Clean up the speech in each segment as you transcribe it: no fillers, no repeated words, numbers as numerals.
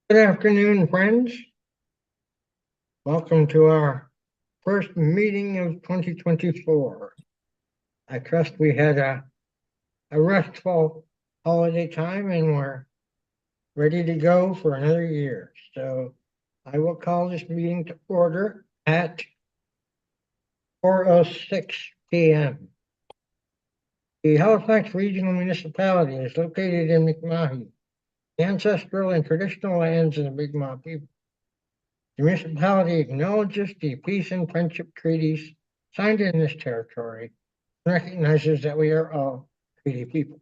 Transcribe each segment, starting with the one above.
Good afternoon, friends. Welcome to our first meeting of 2024. I trust we had a restful holiday time and we're ready to go for another year. So I will call this meeting to order at 4:06 p.m. The Halifax Regional Municipality is located in McMahon, the ancestral and traditional lands of the Mi'kmaq people. The municipality acknowledges the peace and friendship treaties signed in this territory and recognizes that we are all treaty people.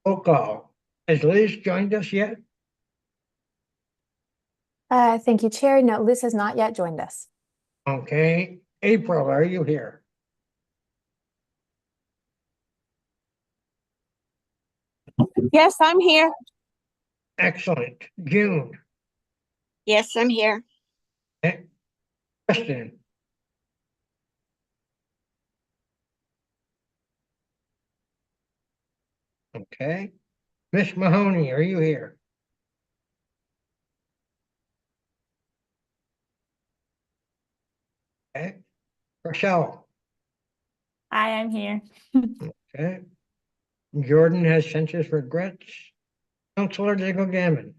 Roll call. Has Liz joined us yet? Thank you, Chair. No, Liz has not yet joined us. Okay. April, are you here? Yes, I'm here. Excellent. June. Yes, I'm here. Kristen. Okay. Miss Mahoney, are you here? Okay. Rochelle. I am here. Okay. Jordan has sent his regrets. Councillor Diggle Gammon.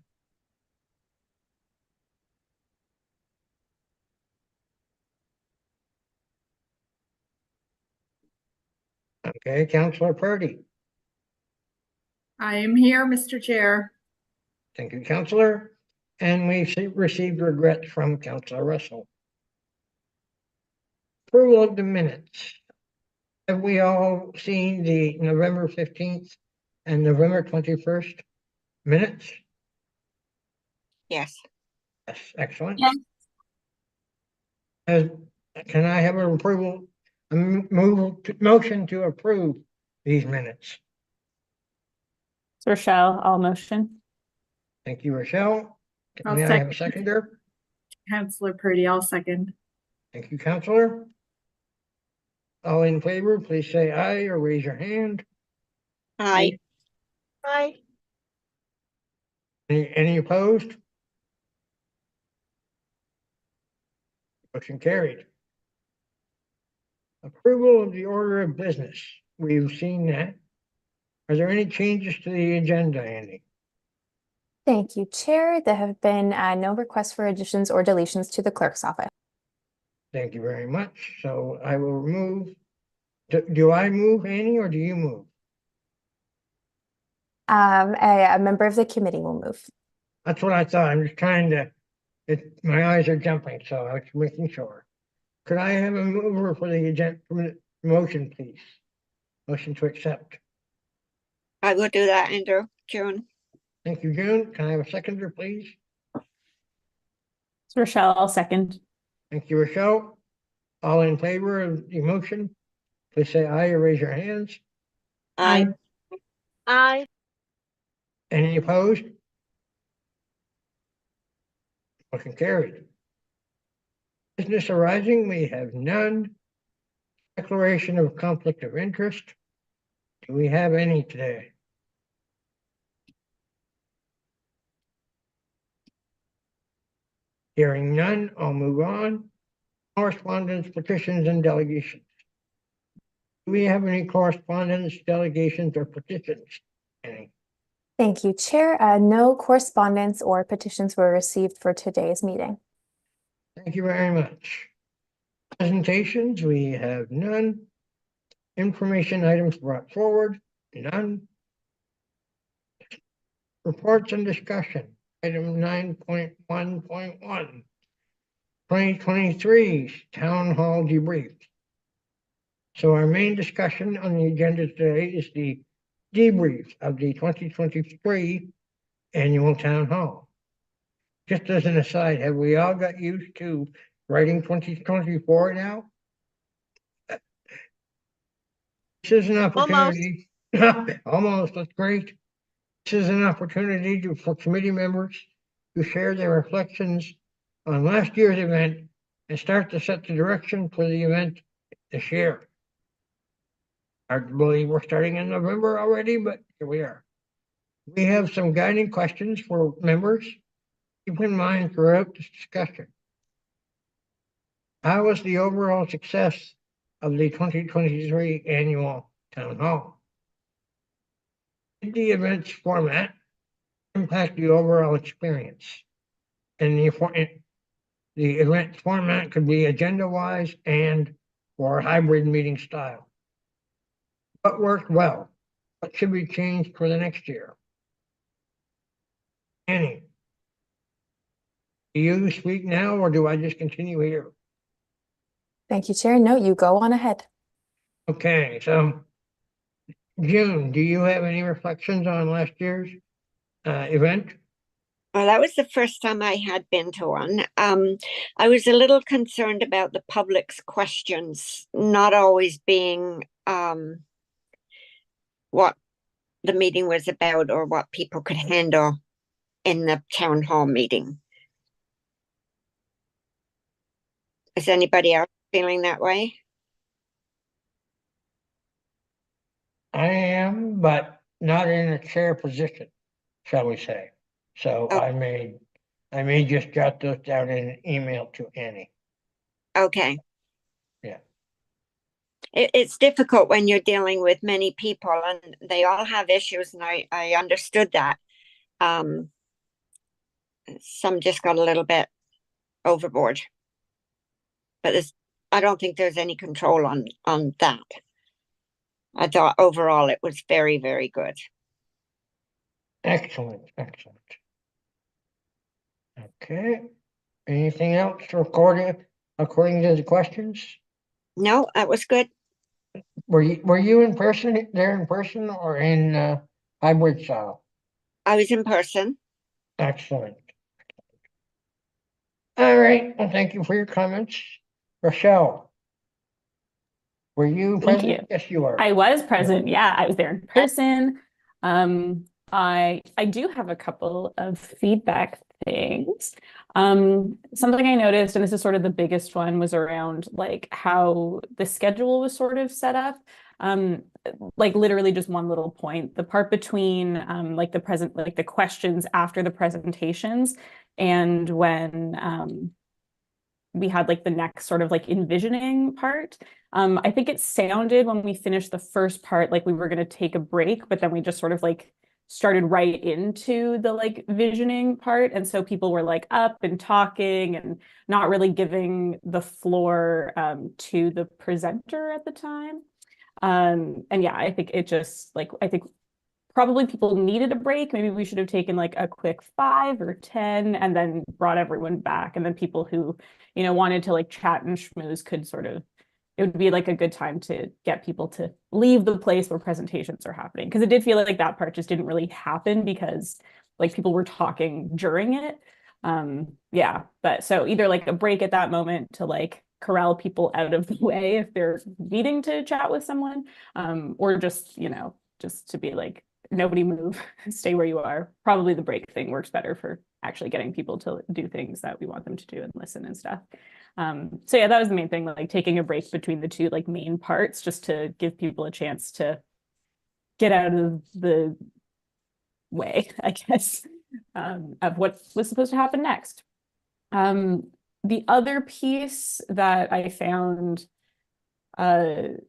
Okay. Councillor Purdy. I am here, Mr. Chair. Thank you, Councillor. And we received regrets from Councillor Russell. Approval of the minutes. Have we all seen the November 15th and November 21st minutes? Yes. Yes, excellent. Yes. Can I have an approval, motion to approve these minutes? It's Rochelle, I'll motion. Thank you, Rochelle. I'll May I have a second. seconder? Councillor Purdy, I'll second. Thank you, Councillor. All in favor, please say aye or raise your hand. Aye. Aye. Any opposed? Motion carried. Approval of the order of business. We've seen that. Are there any changes to the agenda, Andy? Thank you, Chair. There have been no requests for additions or deletions to the clerk's office. Thank you very much. So I will remove. Do I move, Annie, or do you move? A member of the committee will move. That's what I thought. I'm just trying to, my eyes are jumping, so I was making sure. Could I have a mover for the agenda, motion, please? Motion to accept. I will do that, Andrew. June. Thank you, June. Can I have a seconder, please? It's Rochelle, I'll second. Thank you, Rochelle. All in favor of the motion, please say aye or raise your hands. Aye. Aye. Any opposed? Motion carried. Business arising, we have none. Declaration of conflict of interest. Do we have any today? Hearing none, I'll move on. Correspondence, petitions, and delegations. Do we have any correspondence, delegations, or petitions? Any? Thank you, Chair. No correspondence or petitions were received for today's meeting. Thank you very much. Presentations, we have none. Information items brought forward, none. Reports and discussion, item 9.1.1. 2023 Town Hall debrief. So our main discussion on the agenda today is the debrief of the 2023 annual Town Hall. Just as an aside, have we all got used to writing 2024 now? This is an opportunity. Almost, that's great. This is an opportunity for committee members to share their reflections on last year's event and start to set the direction for the event this year. Hard to believe we're starting in November already, but here we are. We have some guiding questions for members. Keep in mind throughout this discussion. How was the overall success of the 2023 annual town hall? Did the event's format impact the overall experience? And the event format could be agenda-wise and or hybrid meeting style. What worked well? What should be changed for the next year? Annie, do you speak now or do I just continue here? Thank you, Chair. No, you go on ahead. Okay, so June, do you have any reflections on last year's event? Well, that was the first time I had been to one. I was a little concerned about the public's questions not always being what the meeting was about or what people could handle in the town hall meeting. Is anybody else feeling that way? I am, but not in a chair position, shall we say. So Oh. I may just jot those down in an email to Annie. Okay. Yeah. It's difficult when you're dealing with many people and they all have issues, and I understood that. Some just got a little bit overboard. But I don't think there's any control on that. I thought overall it was very, very good. Excellent, excellent. Okay. Anything else recorded according to the questions? No, that was good. Were you in person, there in person or in hybrid style? I was in person. Excellent. All right, well, thank you for your comments. Rochelle, were you Thank present? you. Yes, you are. I was present. Yeah, I was there in person. I do have a couple of feedback things. Something I noticed, and this is sort of the biggest one, was around like how the schedule was sort of set up. Like literally just one little point, the part between like the questions after the presentations and when we had like the next sort of like envisioning part. I think it sounded when we finished the first part like we were going to take a break, but then we just sort of like started right into the like visioning part. And so people were like up and talking and not really giving the floor to the presenter at the time. And yeah, I think it just like, I think probably people needed a break. Maybe we should have taken like a quick 5 or 10 and then brought everyone back. And then people who, you know, wanted to like chat and schmooze could sort of, it would be like a good time to get people to leave the place where presentations are happening. Because it did feel like that part just didn't really happen because like people were talking during it. Yeah, but so either like a break at that moment to like corral people out of the way if they're needing to chat with someone, or just, you know, just to be like, nobody move, stay where you are. Probably the break thing works better for actually getting people to do things that we want them to do and listen and stuff. So yeah, that was the main thing, like taking a break between the two like main parts, just to give people a chance to get out of the way, I guess, of what was supposed to happen next. The other piece that I found, and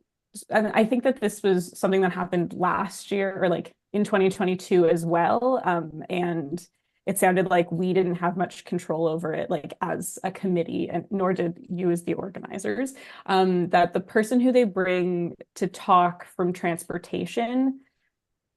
I think that this was something that happened last year or like in 2022 as well. And it sounded like we didn't have much control over it, like as a committee, and nor did you as the organizers, that the person who they bring to talk from transportation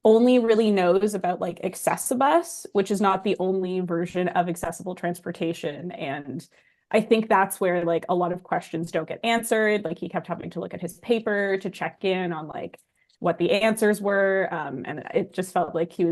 only really knows about like Accessibus, which is not the only version of accessible transportation. And I think that's where like a lot of questions don't get answered. Like he kept having to look at his paper to check in on like what the answers were. And it just felt like he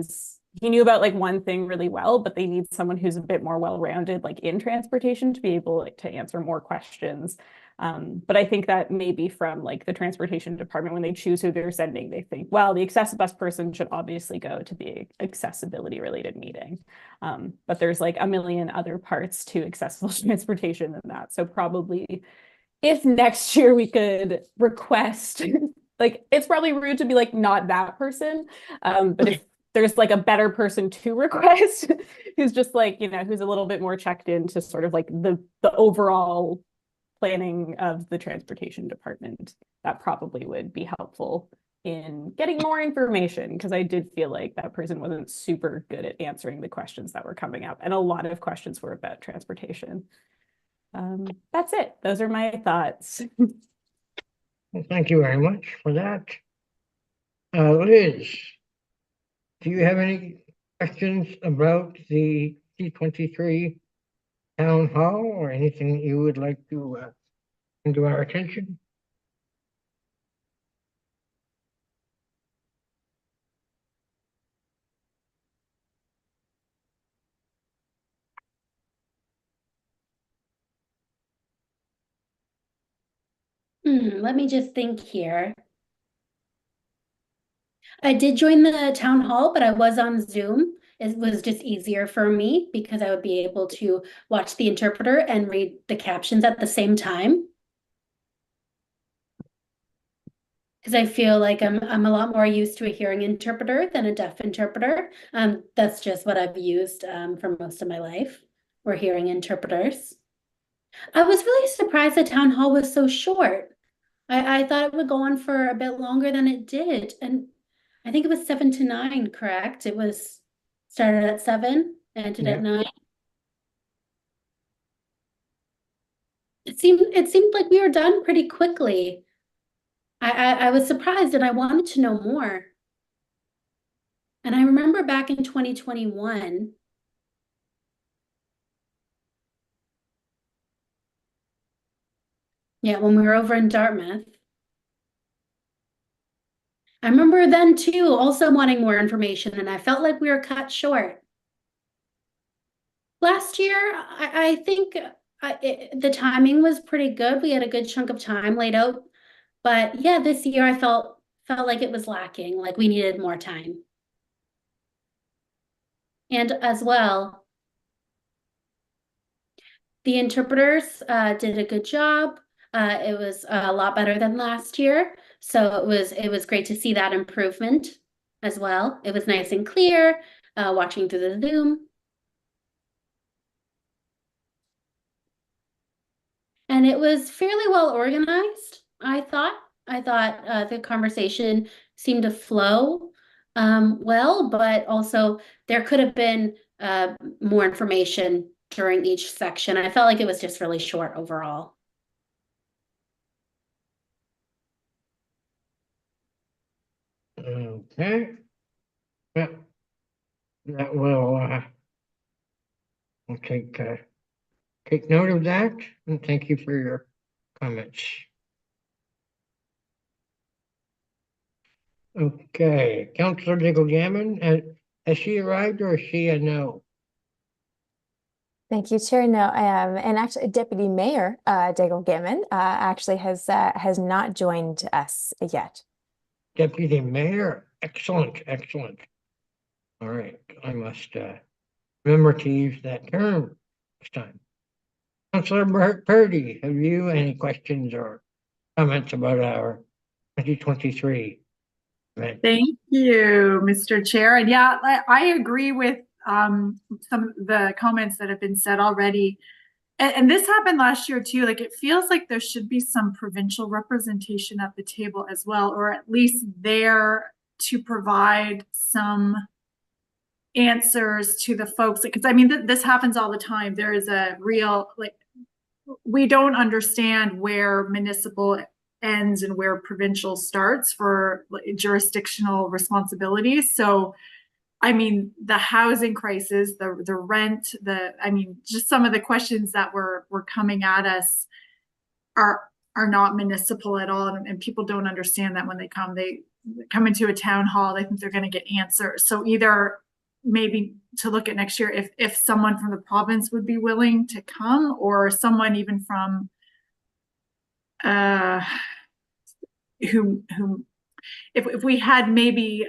knew about like one thing really well, but they need someone who's a bit more well-rounded like in transportation to be able like, to answer more questions. But I think that maybe from like the transportation department, when they choose who they're sending, they think, well, the Accessibus person should obviously go to the accessibility related meeting. But there's like a million other parts to accessible transportation than that. So probably if next year we could request, like, it's probably rude to be like, not that person. But if there's like a better person to request who's just like, who's a little bit more checked into sort of like the overall planning of the transportation department. That probably would be helpful in getting more information, because I did feel like that person wasn't super good at answering the questions that were coming up. And a lot of questions were about transportation. That's it. Those are my thoughts. Well, thank you very much for that. Liz, do you have any questions about the C23 town hall or anything that you would like to bring to our attention? Let me just think here. I did join the town hall, but I was on Zoom. It was just easier for me because I would be able to watch the interpreter and read the captions at the same time. Because I feel like I'm a lot more used to a hearing interpreter than a deaf interpreter. That's just what I've used for most of my life, or hearing interpreters. I was really surprised the town hall was so short. I thought it would go on for a bit longer than it did. And I think it was 7 to 9, correct? It was started at 7, ended Yeah. at 9. It seemed like we were done pretty quickly. I was surprised and I wanted to know more. And I remember back in 2021, yeah, when we were over in Dartmouth, I remember then too, also wanting more information, and I felt like we were cut short. Last year, I think the timing was pretty good. We had a good chunk of time laid out. But yeah, this year I felt like it was lacking, like we needed more time. And as well, the interpreters did a good job. It was a lot better than last year. So it was great to see that improvement as well. It was nice and clear watching through the Zoom. And it was fairly well organized, I thought. I thought the conversation seemed to flow well, but also there could have been more information during each section. I felt like it was just really short overall. Okay. Yeah. That will, we'll take note of that, and thank you for your comments. Okay, Councillor Diggle Gammon, has she arrived or is she a no? Thank you, Chair. No, and actually Deputy Mayor Daigle Gammon actually has not joined us yet. Deputy Mayor, excellent. All right, I must remember to use that term next time. Councillor Purdy, have you any questions or comments about our 2023 event? Thank you, Mr. Chair. And yeah, I agree with some of the comments that have been said already. And this happened last year too. Like, it feels like there should be some provincial representation at the table as well, or at least there to provide some answers to the folks. Because I mean, this happens all the time. There is a real, like, we don't understand where municipal ends and where provincial starts for jurisdictional responsibilities. So I mean, the housing crisis, the rent, I mean, just some of the questions that were coming at us are not municipal at all. And people don't understand that when they come into a town hall, they think they're going to get answers. So either maybe to look at next year, if someone from the province would be willing to come, or someone even from who if we had maybe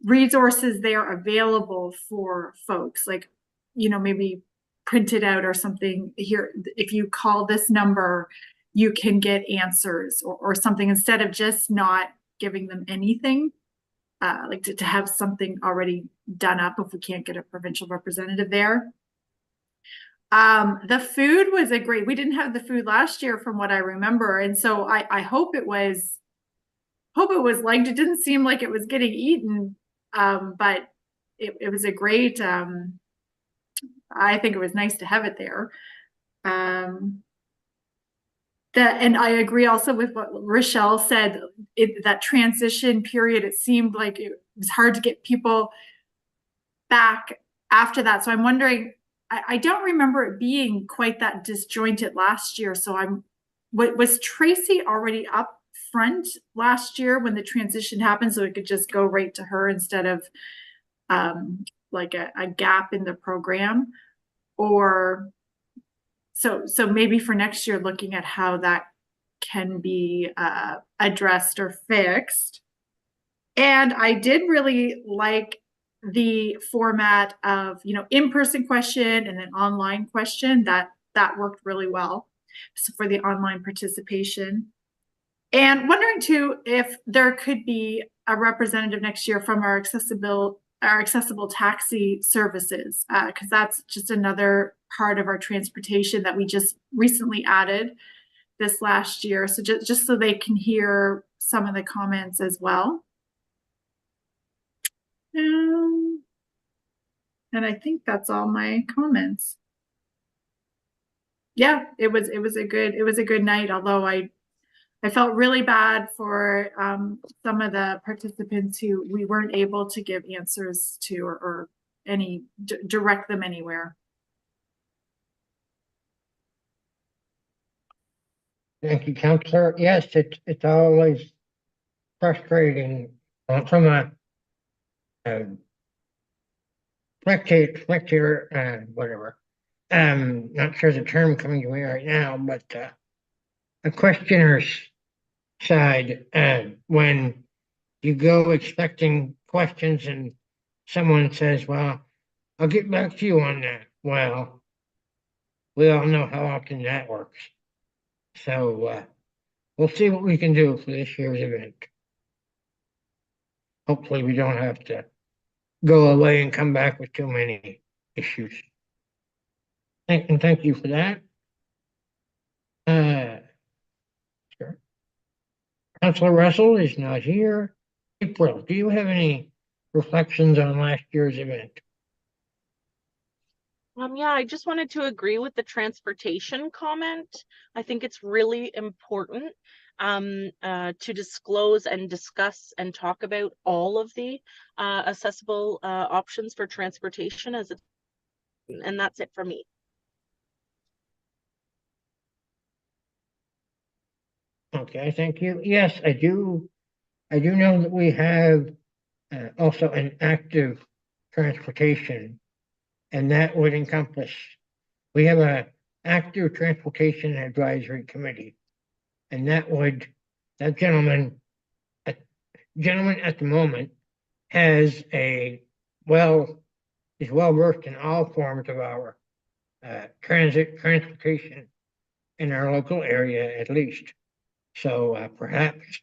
resources there available for folks, like, maybe printed out or something here. If you call this number, you can get answers or something, instead of just not giving them anything. like to have something already done up if we can't get a provincial representative there. The food was we didn't have the food last year from what I remember. And so I hope it was liked. It didn't seem like it was getting eaten. But it was a great, I think it was nice to have it there. And I agree also with what Rochelle said, that transition period, it seemed like it was hard to get people back after that. So I'm wondering, I don't remember it being quite that disjointed last year. So was Tracy already up front last year when the transition happened, so it could just go right to her instead of like a gap in the program? Or so maybe for next year, looking at how that can be addressed or fixed. And I did really like the format of, in-person question and then online question. That worked really well. So for the online participation. And wondering too, if there could be a representative next year from our accessible taxi services, because that's just another part of our transportation that we just recently added this last year. So just so they can hear some of the comments as well. And I think that's all my comments. Yeah, it was a good night, although I felt really bad for some of the participants who we weren't able to give answers to or direct them anywhere. Thank you, Councillor. Yes, it's always frustrating from a spectator, whatever. Not sure the term coming to me right now, but a questioner's side, when you go expecting questions and someone says, well, I'll get back to you on that. Well, we all know how often that works. So we'll see what we can do for this year's event. Hopefully we don't have to go away and come back with too many issues. And thank you for that. Sure. Councillor Russell is not here. April, do you have any reflections on last year's event? Yeah, I just wanted to agree with the transportation comment. I think it's really important to disclose and discuss and talk about all of the accessible options for transportation and that's it for me. Okay, thank you. Yes, I do know that we have also an active transportation, and that would encompass, we have a active transportation advisory committee, and that gentleman at the moment has is well versed in all forms of our transportation in our local area, at least. So perhaps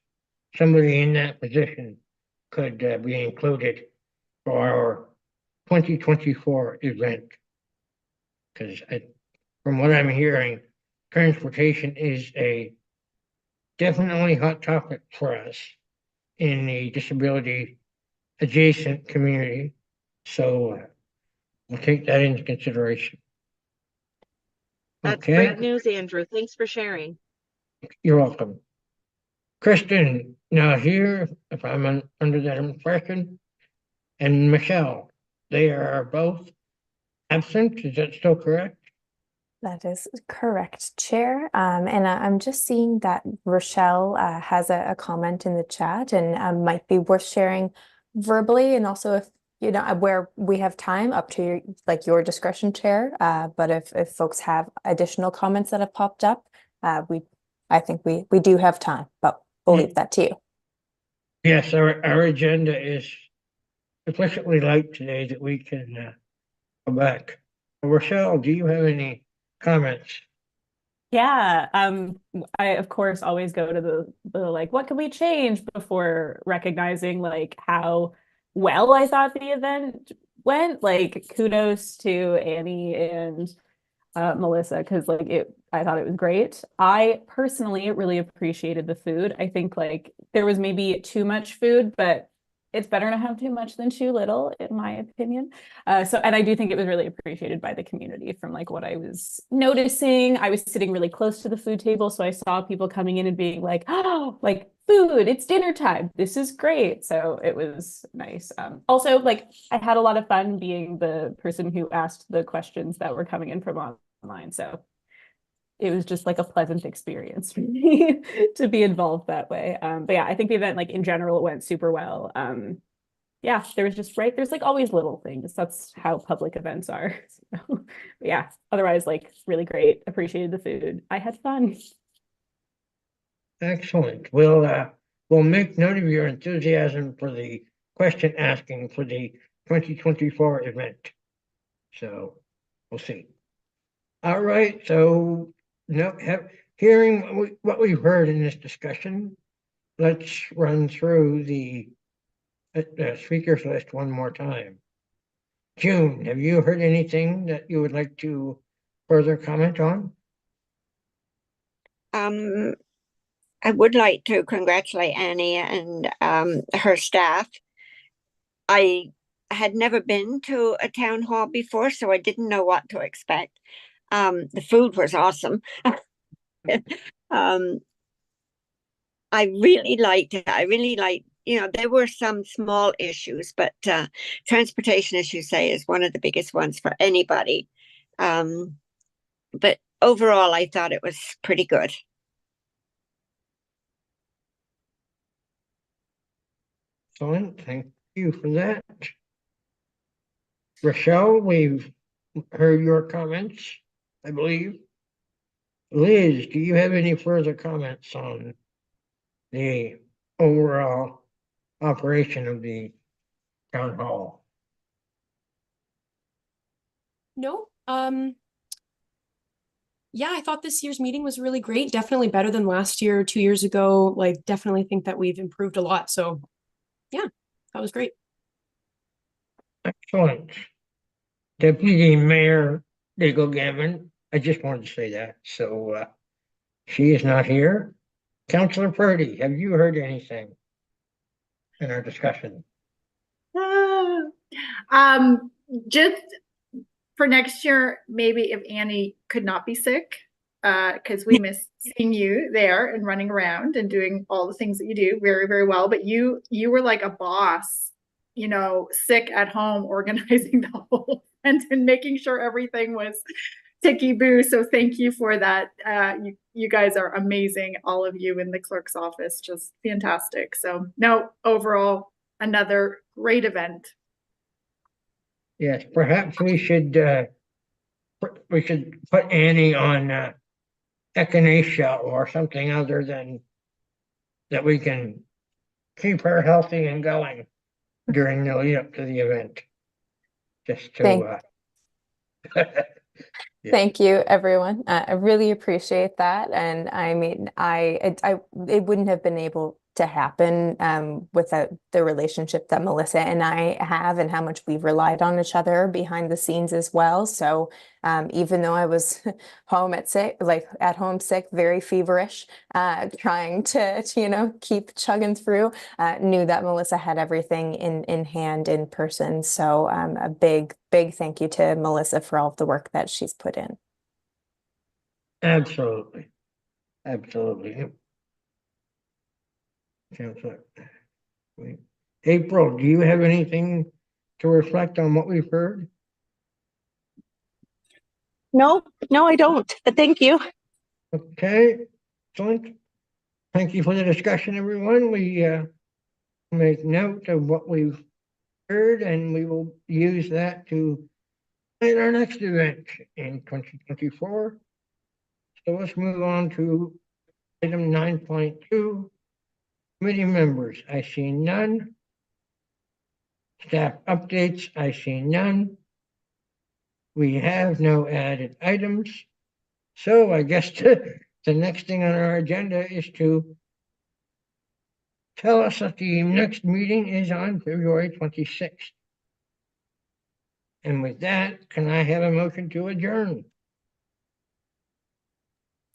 somebody in that position could be included for our 2024 event. Because from what I'm hearing, transportation is a definitely hot topic for us in the disability adjacent community. So we'll take that into consideration. That's okay. Great news, Andrew. Thanks for sharing. You're welcome. Kristen, now here, if I'm under that impression, and Michelle, they are both absent. Is that still correct? That is correct, Chair. And I'm just seeing that Rochelle has a comment in the chat and might be worth sharing verbally, and also if where we have time, up to your discretion, Chair. But if folks have additional comments that have popped up, I think we do have time, but we'll leave that to you. Yes, our agenda is sufficiently light today that we can go back. Rochelle, do you have any comments? Yeah, I of course always go to the like, what can we change before recognizing like how well I thought the event went. Like, kudos to Annie and Melissa, because like I thought it was great. I personally really appreciated the food. I think like there was maybe too much food, but it's better to have too much than too little, in my opinion. And I do think it was really appreciated by the community from like what I was noticing. I was sitting really close to the food table, so I saw people coming in and being like, "Oh, like food, it's dinner time. This is great." So it was nice. Also, like I had a lot of fun being the person who asked the questions that were coming in from online. So it was just like a pleasant experience for me to be involved that way. But yeah, I think the event, like in general, went super well. Yeah, there was just there's like always little things. That's how public events are. So, yeah, otherwise, like really great. Appreciated the food. I had fun. Excellent. We'll make note of your enthusiasm for the question asking for the 2024 event. So we'll see. All right, so hearing what we've heard in this discussion, let's run through the speakers list one more time. June, have you heard anything that you would like to further comment on? I would like to congratulate Annie and her staff. I had never been to a town hall before, so I didn't know what to expect. The food was awesome. um, I really liked it. I really liked, there were some small issues, but transportation, as you say, is one of the biggest ones for anybody. But overall, I thought it was pretty good. Excellent, thank you for that. Rochelle, we've heard your comments, I believe. Liz, do you have any further comments on the overall operation of the town hall? No, yeah, I thought this year's meeting was really great. Definitely better than last year, 2 years ago. Like, definitely think that we've improved a lot. So, yeah, that was great. Excellent. Deputy Mayor Diggle Gammon, I just wanted to say that. So she is not here. Councillor Purdy, have you heard anything in our discussion? Just for next year, maybe if Annie could not be sick, because we miss seeing you there and running around and doing all the things that you do very, very well. But you were like a boss, sick at home, organizing the whole event and making sure everything was ticky-boo. So thank you for that. You guys are amazing, all of you in the clerk's office, just fantastic. So no, overall, another great event. Yes, perhaps we should put Annie on echinacea or something other than that we can keep her healthy and going during the lead up to the event. Just to yeah. Thank you, everyone. I really appreciate that. And I mean, it wouldn't have been able to happen without the relationship that Melissa and I have and how much we've relied on each other behind the scenes as well. So even though I was at home sick, very feverish, trying to, keep chugging through, knew that Melissa had everything in hand in person. So a big thank you to Melissa for all of the work that she's put in. Absolutely. Absolutely. April, do you have anything to reflect on what we've heard? No, I don't, but thank you. Okay, excellent. Thank you for the discussion, everyone. We make note of what we've heard and we will use that to plan our next event in 2024. So let's move on to item 9.2. Committee members, I see none. Staff updates, I see none. We have no added items. So I guess the next thing on our agenda is to tell us that the next meeting is on February 26th. And with that, can I have a motion to adjourn?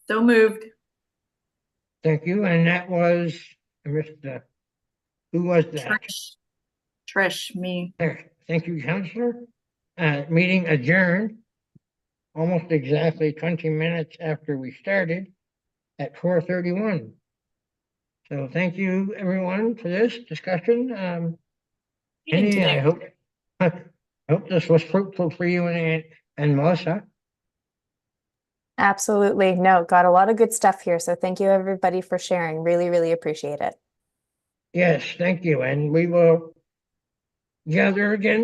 So moved. Thank you, and that was Mr. Who was that? Trish, me. There. Thank you, Counselor. Meeting adjourned almost exactly 20 minutes after we started at 4:31. So thank you, everyone, for this discussion. Annie, I hope this was fruitful for you and Melissa. Absolutely. No, got a lot of good stuff here. So thank you everybody for sharing. Really, really appreciate it. Yes, thank you, and we will gather again